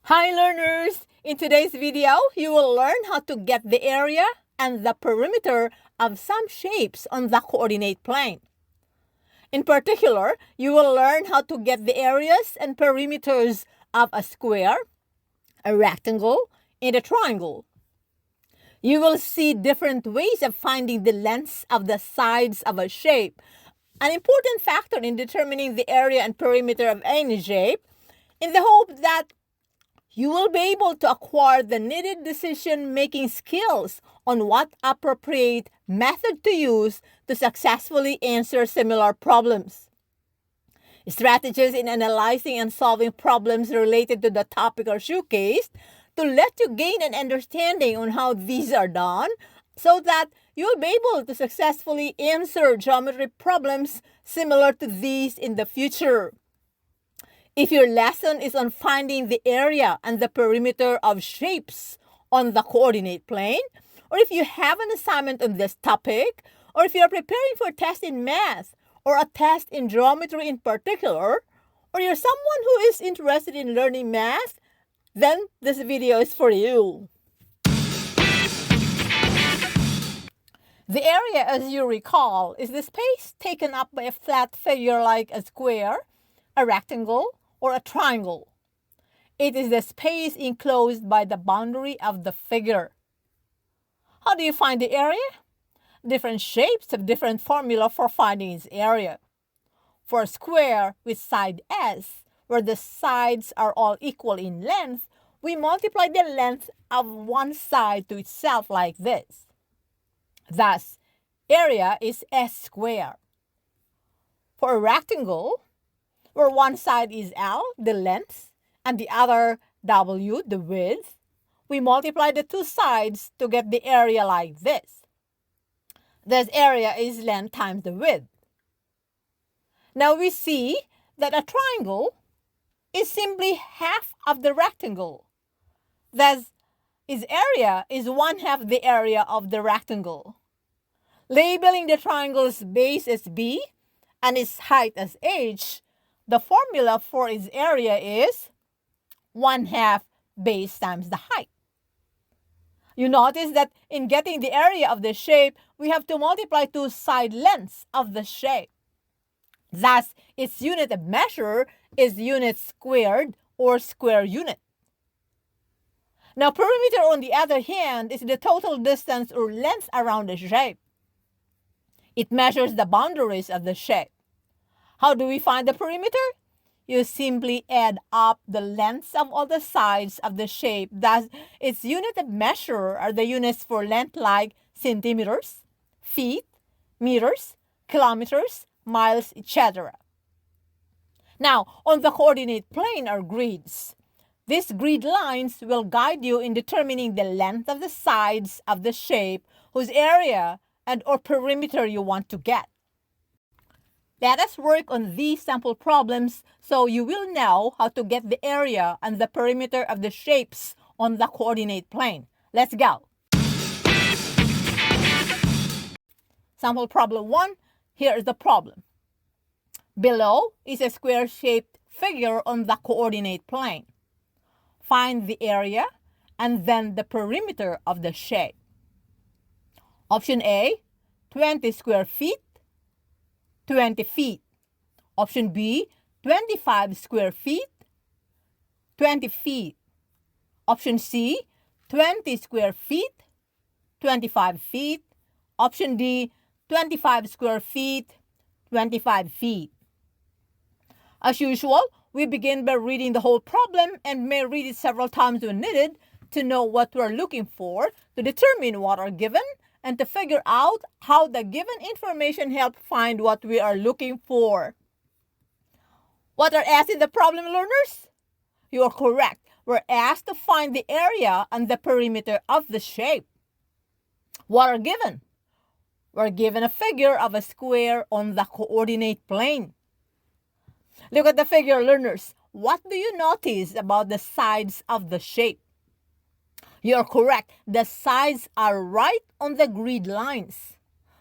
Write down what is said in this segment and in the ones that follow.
Hi learners! In today's video, you will learn how to get the area and the perimeter of some shapes on the coordinate plane. In particular, you will learn how to get the areas and perimeters of a square, a rectangle, and a triangle. You will see different ways of finding the lengths of the sides of a shape, an important factor in determining the area and perimeter of any shape, in the hope that you will be able to acquire the needed decision-making skills on what appropriate method to use to successfully answer similar problems. Strategies in analyzing and solving problems related to the topic are showcased to let you gain an understanding on how these are done so that you'll be able to successfully answer geometry problems similar to these in the future. If your lesson is on finding the area and the perimeter of shapes on the coordinate plane, or if you have an assignment on this topic, or if you are preparing for a test in math or a test in geometry in particular, or you're someone who is interested in learning math, then this video is for you. The area, as you recall, is the space taken up by a flat figure like a square, a rectangle, or a triangle. It is the space enclosed by the boundary of the figure. How do you find the area? Different shapes have different formula for finding its area. For a square with side S, where the sides are all equal in length, we multiply the length of one side to itself like this. Thus, area is S squared. For a rectangle, where one side is L, the length, and the other W, the width, we multiply the two sides to get the area like this. This area is length times the width. Now we see that a triangle is simply half of the rectangle. Thus, its area is 1/2 the area of the rectangle. Labeling the triangle's base as B and its height as H, the formula for its area is 1/2 base times the height. You notice that in getting the area of the shape, we have to multiply two side lengths of the shape. Thus, its unit of measure is unit squared or square unit. Now, perimeter, on the other hand, is the total distance or length around the shape. It measures the boundaries of the shape. How do we find the perimeter? You simply add up the lengths of all the sides of the shape. Thus, its unit of measure are the units for length like centimeters, feet, meters, kilometers, miles, etc. Now, on the coordinate plane are grids. These grid lines will guide you in determining the length of the sides of the shape whose area and or perimeter you want to get. Let us work on these sample problems so you will know how to get the area and the perimeter of the shapes on the coordinate plane. Let's go. Sample problem 1. Here is the problem. Below is a square-shaped figure on the coordinate plane. Find the area and then the perimeter of the shape. Option A, 20 square feet, 20 feet. Option B, 25 square feet, 20 feet. Option C, 20 square feet, 25 feet. Option D, 25 square feet, 25 feet. As usual, we begin by reading the whole problem and may read it several times when needed to know what we're looking for, to determine what are given, and to figure out how the given information helps find what we are looking for. What are asked in the problem, learners? You are correct. We're asked to find the area and the perimeter of the shape. What are given? We're given a figure of a square on the coordinate plane. Look at the figure, learners. What do you notice about the sides of the shape? You're correct. The sides are right on the grid lines,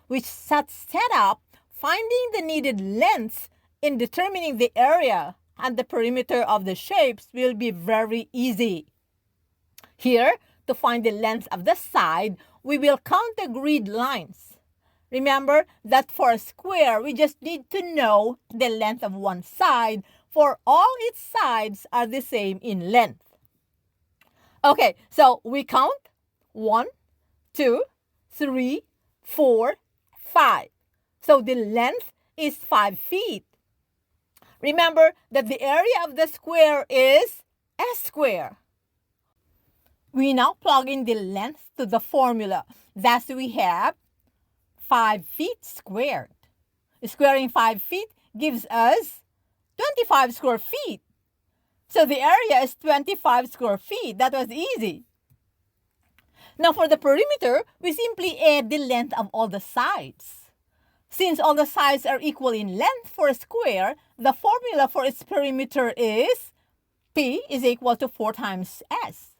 which set up finding the needed length in determining the area and the perimeter of the shapes will be very easy. Here, to find the length of the side, we will count the grid lines. Remember that for a square, we just need to know the length of one side, for all its sides are the same in length. Okay, so we count 1, 2, 3, 4, 5. So the length is 5 feet. Remember that the area of the square is S square. We now plug in the length to the formula. Thus we have 5 feet squared. Squaring 5 feet gives us 25 square feet. So the area is 25 square feet. That was easy. Now for the perimeter, we simply add the length of all the sides. Since all the sides are equal in length for a square, the formula for its perimeter is P is equal to 4 times S.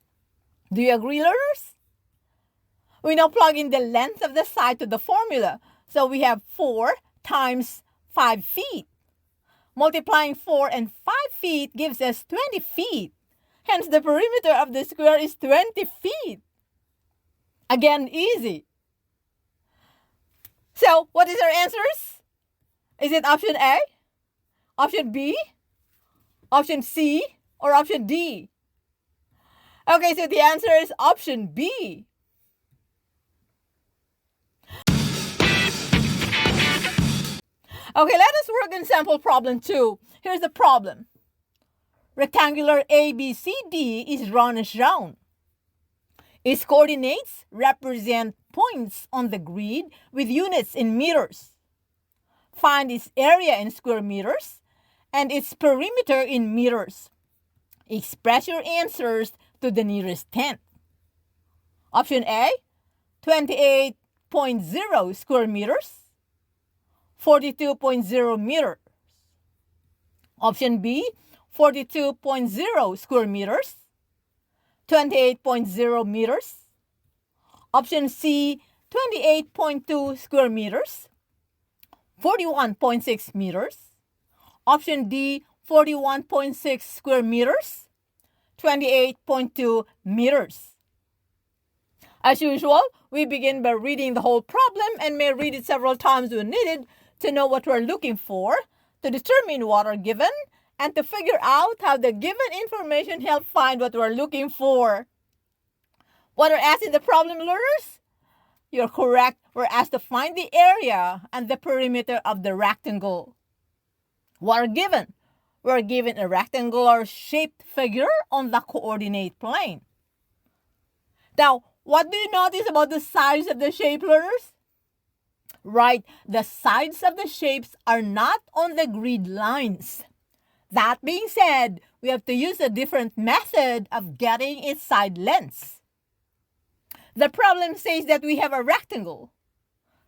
Do you agree, learners? We now plug in the length of the side to the formula. So we have 4 times 5 feet. Multiplying 4 and 5 feet gives us 20 feet. Hence, the perimeter of the square is 20 feet. Again, easy. So, what is our answers? Is it option A, option B, option C, or option D? Okay, so the answer is option B. Okay, let us work in sample problem 2. Here's the problem. Rectangular ABCD is drawn as shown. Its coordinates represent points on the grid with units in meters. Find its area in square meters and its perimeter in meters. Express your answers to the nearest tenth. Option A, 28.0 square meters, 42.0 meters. Option B, 42.0 square meters, 28.0 meters. Option C, 28.2 square meters, 41.6 meters. Option D, 41.6 square meters, 28.2 meters. As usual, we begin by reading the whole problem and may read it several times when needed to know what we're looking for, to determine what are given, and to figure out how the given information help find what we're looking for. What are asked in the problem, learners? You're correct. We're asked to find the area and the perimeter of the rectangle. What are given? We're given a rectangular shaped figure on the coordinate plane. Now, what do you notice about the sides of the shape, learners? Right, the sides of the shapes are not on the grid lines. That being said, we have to use a different method of getting its side lengths. The problem says that we have a rectangle.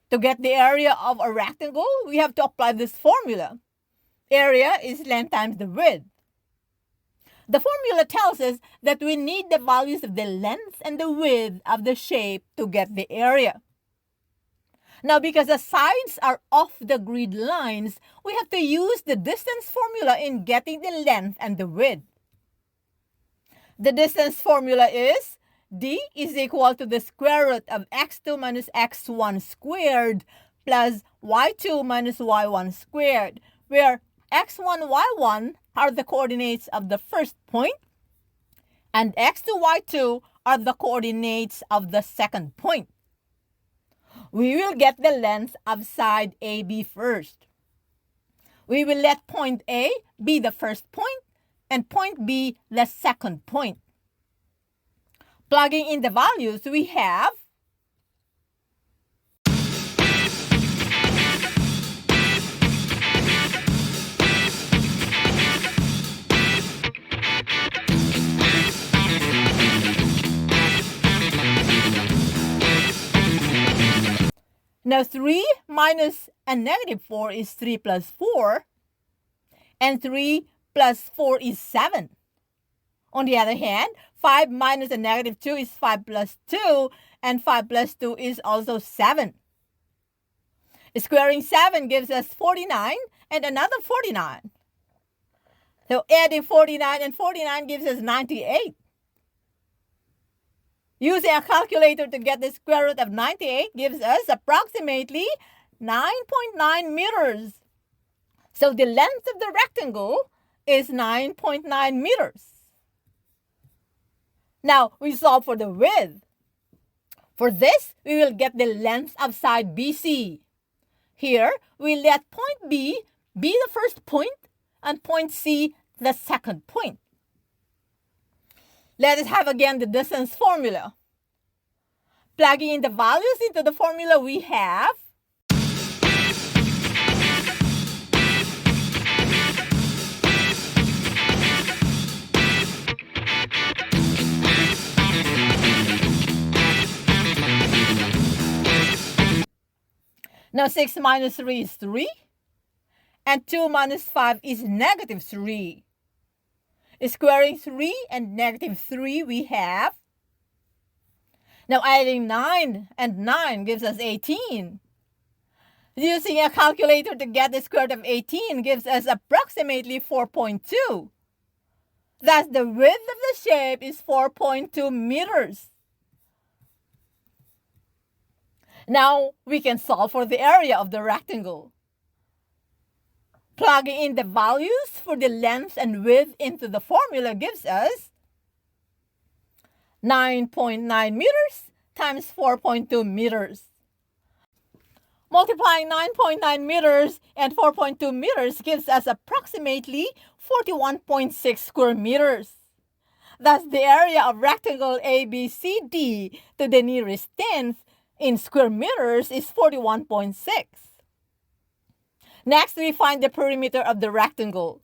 To get the area of a rectangle, we have to apply this formula. Area is length times the width. The formula tells us that we need the values of the length and the width of the shape to get the area. Now, because the sides are off the grid lines, we have to use the distance formula in getting the length and the width. The distance formula is D is equal to the square root of x2 minus x1 squared plus y2 minus y1 squared, where x1, y1 are the coordinates of the first point, and x2, y2 are the coordinates of the second point. We will get the length of side AB first. We will let point A be the first point and point B the second point. Plugging in the values, we have now 3 minus a negative 4 is 3 plus 4, and 3 plus 4 is 7. On the other hand, 5 minus a negative 2 is 5 plus 2, and 5 plus 2 is also 7. Squaring 7 gives us 49 and another 49. So adding 49 and 49 gives us 98. Using a calculator to get the square root of 98 gives us approximately 9.9 meters. So the length of the rectangle is 9.9 meters. Now we solve for the width. For this, we will get the length of side BC. Here, we let point B be the first point and point C the second point. Let us have again the distance formula. Plugging in the values into the formula, we have now 6 minus 3 is 3. And 2 minus 5 is negative 3. Squaring 3 and negative 3 we have. Now adding 9 and 9 gives us 18. Using a calculator to get the square root of 18 gives us approximately 4.2. Thus the width of the shape is 4.2 meters. Now we can solve for the area of the rectangle. Plugging in the values for the length and width into the formula gives us 9.9 meters times 4.2 meters. Multiplying 9.9 meters and 4.2 meters gives us approximately 41.6 square meters. Thus, the area of rectangle ABCD to the nearest tenth in square meters is 41.6. Next, we find the perimeter of the rectangle.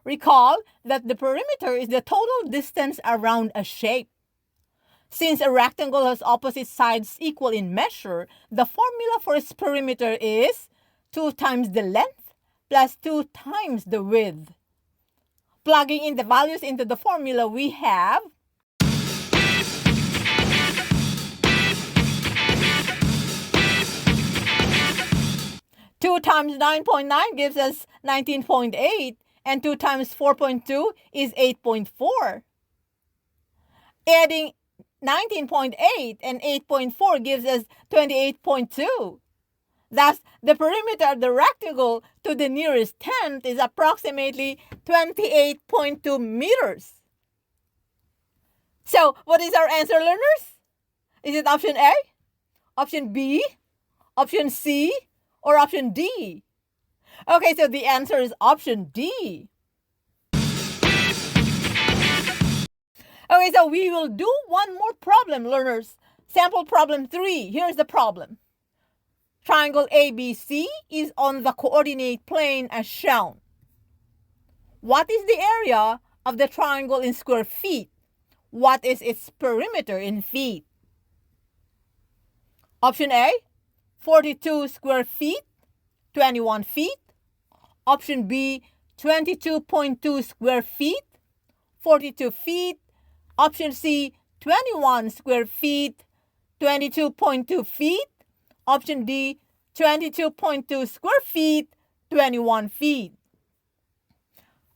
Recall that the perimeter is the total distance around a shape. Since a rectangle has opposite sides equal in measure, the formula for its perimeter is 2 times the length plus 2 times the width. Plugging in the values into the formula, we have 2 times 9.9 gives us 19.8, and 2 times 4.2 is 8.4. Adding 19.8 and 8.4 gives us 28.2. Thus, the perimeter of the rectangle to the nearest tenth is approximately 28.2 meters. So, what is our answer, learners? Is it option A, option B, option C, or option D? Okay, so the answer is option D. Okay, so we will do one more problem, learners. Sample problem 3. Here's the problem. Triangle ABC is on the coordinate plane as shown. What is the area of the triangle in square feet? What is its perimeter in feet? Option A, 42 square feet, 21 feet. Option B, 22.2 square feet, 42 feet. Option C, 21 square feet, 22.2 feet. Option D, 22.2 square feet, 21 feet.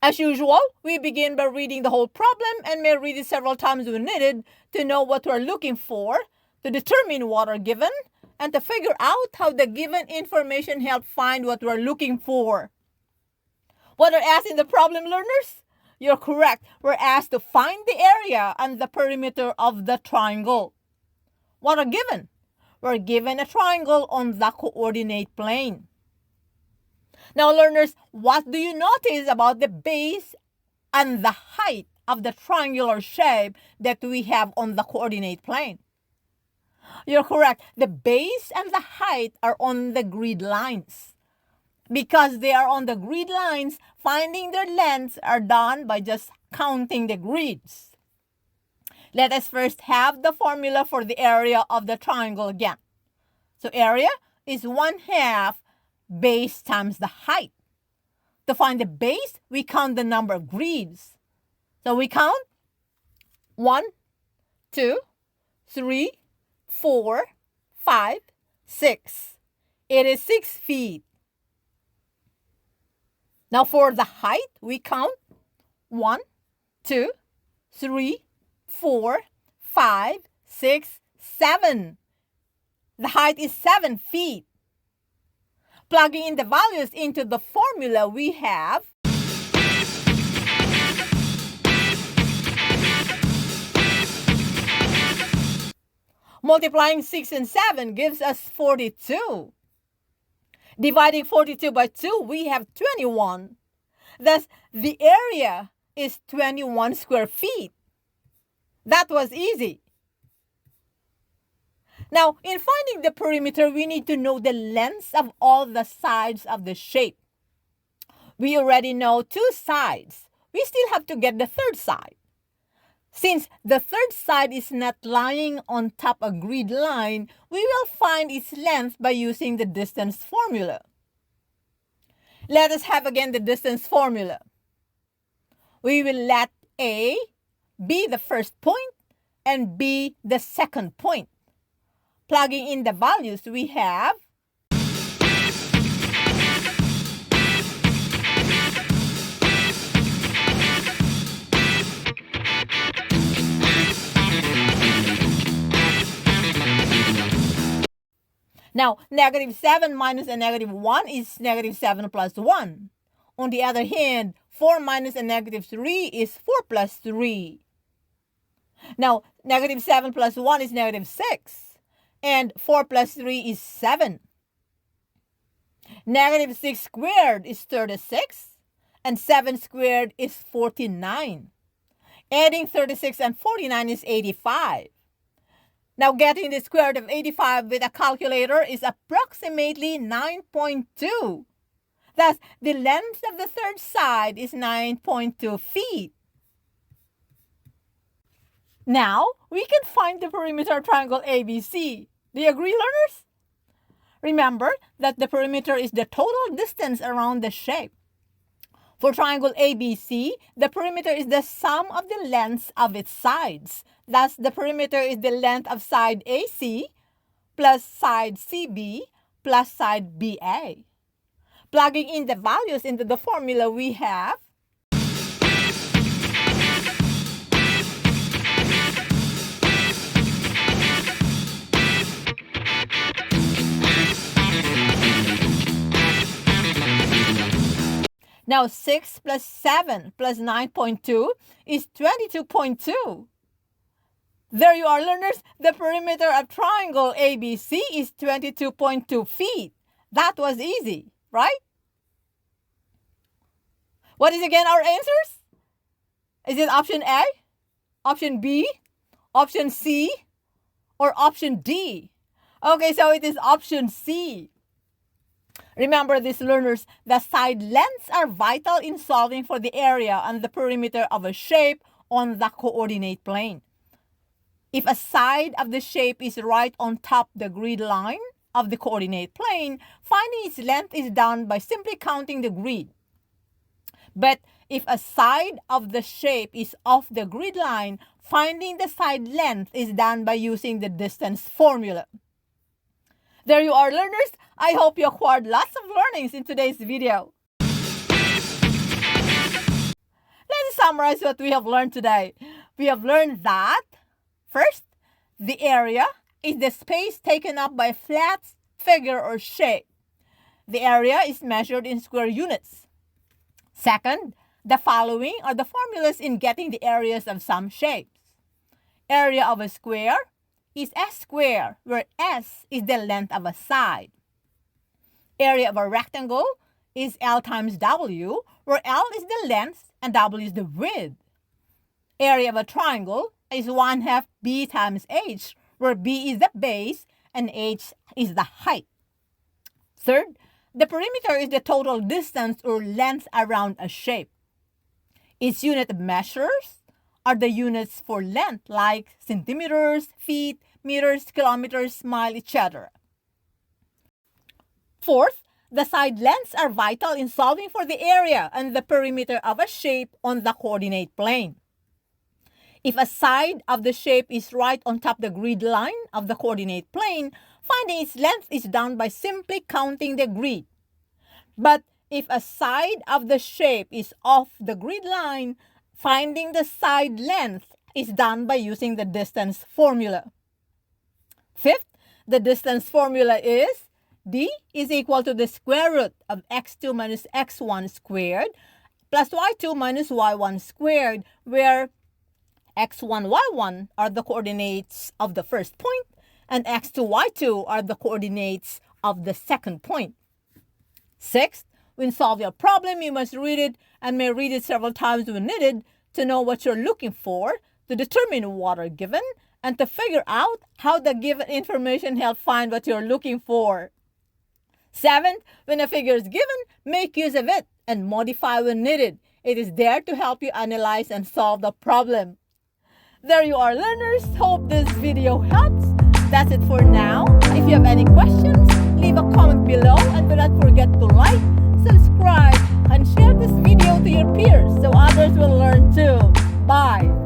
As usual, we begin by reading the whole problem and may read it several times when needed to know what we're looking for, to determine what are given, and to figure out how the given information help find what we're looking for. What are asked in the problem, learners? You're correct. We're asked to find the area and the perimeter of the triangle. What are given? We're given a triangle on the coordinate plane. Now, learners, what do you notice about the base and the height of the triangular shape that we have on the coordinate plane? You're correct. The base and the height are on the grid lines. Because they are on the grid lines, finding their lengths are done by just counting the grids. Let us first have the formula for the area of the triangle again. So area is 1/2 base times the height. To find the base, we count the number of grids. So we count 1, 2, 3, 4, 5, 6. It is 6 feet. Now for the height, we count 1, 2, 3, 4, 5, 6, 7. The height is 7 feet. Plugging in the values into the formula, we have multiplying 6 and 7 gives us 42. Dividing 42 by 2, we have 21. Thus, the area is 21 square feet. That was easy. Now, in finding the perimeter, we need to know the lengths of all the sides of the shape. We already know 2 sides. We still have to get the third side. Since the third side is not lying on top a grid line, we will find its length by using the distance formula. Let us have again the distance formula. We will let A be the first point and B the second point. Plugging in the values, we have now, negative 7 minus a negative 1 is negative 7 plus 1. On the other hand, 4 minus a negative 3 is 4 plus 3. Now, negative 7 plus 1 is negative 6. And 4 plus 3 is 7. Negative 6 squared is 36. And 7 squared is 49. Adding 36 and 49 is 85. Now, getting the square root of 85 with a calculator is approximately 9.2. Thus, the length of the third side is 9.2 feet. Now, we can find the perimeter of triangle ABC. Do you agree, learners? Remember that the perimeter is the total distance around the shape. For triangle ABC, the perimeter is the sum of the lengths of its sides. Thus, the perimeter is the length of side AC plus side CB plus side BA. Plugging in the values into the formula, we have now 6 plus 7 plus 9.2 is 22.2. There you are, learners. The perimeter of triangle ABC is 22.2 feet. That was easy, right? What is again our answers? Is it option A, option B, option C, or option D? Okay, so it is option C. Remember this, learners, the side lengths are vital in solving for the area and the perimeter of a shape on the coordinate plane. If a side of the shape is right on top the grid line of the coordinate plane, finding its length is done by simply counting the grid. But if a side of the shape is off the grid line, finding the side length is done by using the distance formula. There you are, learners. I hope you acquired lots of learnings in today's video. Let's summarize what we have learned today. We have learned that, first, the area is the space taken up by a flat figure or shape. The area is measured in square units. Second, the following are the formulas in getting the areas of some shapes. Area of a square is S squared, where S is the length of a side. Area of a rectangle is L times W, where L is the length and W is the width. Area of a triangle is 1/2 B times H, where B is the base and H is the height. Third, the perimeter is the total distance or length around a shape. Its unit of measures are the units for length, like centimeters, feet, meters, kilometers, mile, etc. Fourth, the side lengths are vital in solving for the area and the perimeter of a shape on the coordinate plane. If a side of the shape is right on top the grid line of the coordinate plane, finding its length is done by simply counting the grid. But if a side of the shape is off the grid line, Finding the side length is done by using the distance formula. Fifth, the distance formula is d is equal to the square root of x2 minus x1 squared plus y2 minus y1 squared, where x1, y1 are the coordinates of the first point, and x2, y2 are the coordinates of the second point. Sixth, when solving a problem, you must read it and may read it several times when needed to know what you're looking for, to determine what are given, and to figure out how the given information helps find what you're looking for. Seventh, when a figure is given, make use of it and modify when needed. It is there to help you analyze and solve the problem. There you are, learners. Hope this video helps. That's it for now. If you have any questions, leave a comment below and do not forget to like, subscribe, and share this video to your peers so others will learn too. Bye!